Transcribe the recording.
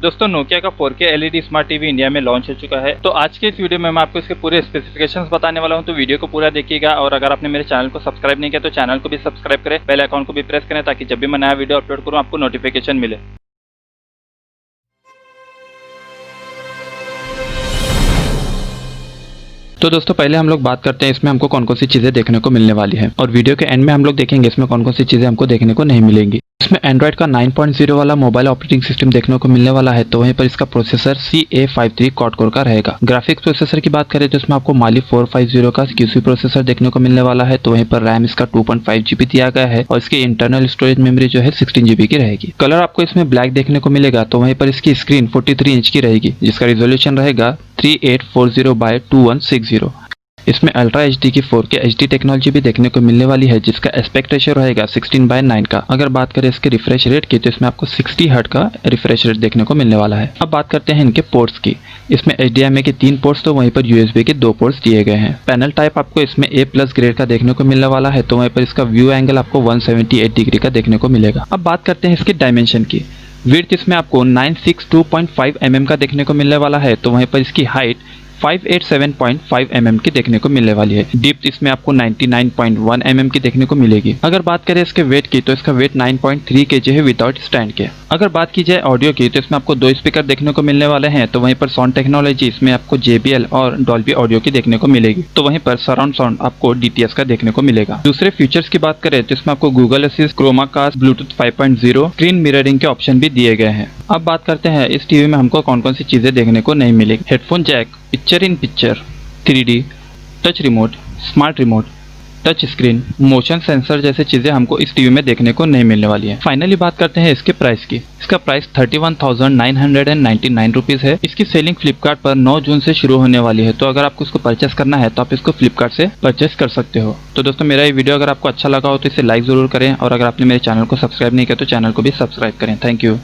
दोस्तों नोकिया का 4K LED smart TV India में लॉन्च हो चुका है। तो आज के इस वीडियो में मैं आपको इसके पूरे स्पेसिफिकेशंस बताने वाला हूं, तो वीडियो को पूरा देखिएगा। और अगर आपने मेरे चैनल को सब्सक्राइब नहीं किया तो चैनल को भी सब्सक्राइब करें, बेल आइकॉन को भी प्रेस करें ताकि जब भी मैं नया वीडियो अपलोड करूं आपको नोटिफिकेशन मिले। तो दोस्तों पहले हम लोग बात करते हैं इसमें हमको कौन कौन सी चीज़ें देखने को मिलने वाली है, और वीडियो के एंड में हम लोग देखेंगे इसमें कौन कौन सी चीज़ें हमको देखने को नहीं मिलेंगी। इसमें एंड्रॉइड का 9.0 वाला मोबाइल ऑपरेटिंग सिस्टम देखने को मिलने वाला है, तो वहीं पर इसका प्रोसेसर CA53 क्वाड कोर का रहेगा। ग्राफिक्स प्रोसेसर की बात करें तो इसमें आपको माली 450 का QC प्रोसेसर देखने को मिलने वाला है, तो वहीं पर रैम इसका 2.5 GB दिया गया है और इसकी इंटरनल स्टोरेज मेमोरी जो है 16 GB की रहेगी। कलर आपको इसमें ब्लैक देखने को मिलेगा, तो वहीं पर इसकी स्क्रीन 43 इंच की रहेगी जिसका रिजोल्यूशन रहेगा 3840x2160। इसमें अल्ट्रा HD की 4K HD टेक्नोलॉजी भी देखने को मिलने वाली है जिसका एस्पेक्ट रेशियो रहेगा 16:9 का। अगर बात करें इसके रिफ्रेश रेट की तो इसमें आपको 60 हर्ट्ज का रिफ्रेश रेट देखने को मिलने वाला है। अब बात करते हैं इनके पोर्ट्स की। इसमें HDMI के 3 पोर्ट्स तो वहीं पर USB के 2 पोर्ट्स दिए गए हैं। पैनल टाइप आपको इसमें A+ ग्रेड का देखने को मिलने वाला है, तो वहीं पर इसका व्यू एंगल आपको 178 डिग्री का देखने को मिलेगा। अब बात करते हैं इसकी डायमेंशन की। विड्थ इसमें आपको 962.5 mm का देखने को मिलने वाला है, तो वहीं पर इसकी हाइट 587.5 mm की देखने को मिलने वाली है। डिप्थ इसमें आपको 99.1 mm की देखने को मिलेगी। अगर बात करें इसके वेट की तो इसका वेट 9.3 kg है विदाउट स्टैंड के। अगर बात की जाए ऑडियो की तो इसमें आपको 2 स्पीकर देखने को मिलने वाले हैं, तो वहीं पर साउंड टेक्नोलॉजी इसमें आपको JBL और डॉल्बी ऑडियो की देखने को मिलेगी, तो वहीं पर सराउंड साउंड आपको DTS का देखने को मिलेगा। दूसरे फीचर्स की बात करें तो इसमें आपको Google assist, Chromecast, Bluetooth 5.0, screen mirroring के ऑप्शन भी दिए गए हैं। अब बात करते हैं इस टीवी में हमको कौन कौन सी चीजें देखने को नहीं मिलेगी। Headphone jack, picture in picture, 3D, touch remote, smart remote, touch screen, motion sensor जैसे चीजें हमको इस टीवी में देखने को नहीं मिलने वाली है। फाइनली बात करते हैं इसके प्राइस की। इसका प्राइस 31,999 रुपीज है। इसकी सेलिंग फ्लिपकार्ट पर 9 जून से शुरू होने वाली है, तो अगर आपको इसको परचेस करना है तो आप इसको फ्लिपकार्ट से परचेस कर सकते हो। तो दोस्तों मेरा ये वीडियो अगर आपको अच्छा लगा हो तो इसे लाइक जरूर करें, और अगर आपने मेरे चैनल को सब्सक्राइब नहीं किया तो चैनल को भी सब्सक्राइब करें। Thank you.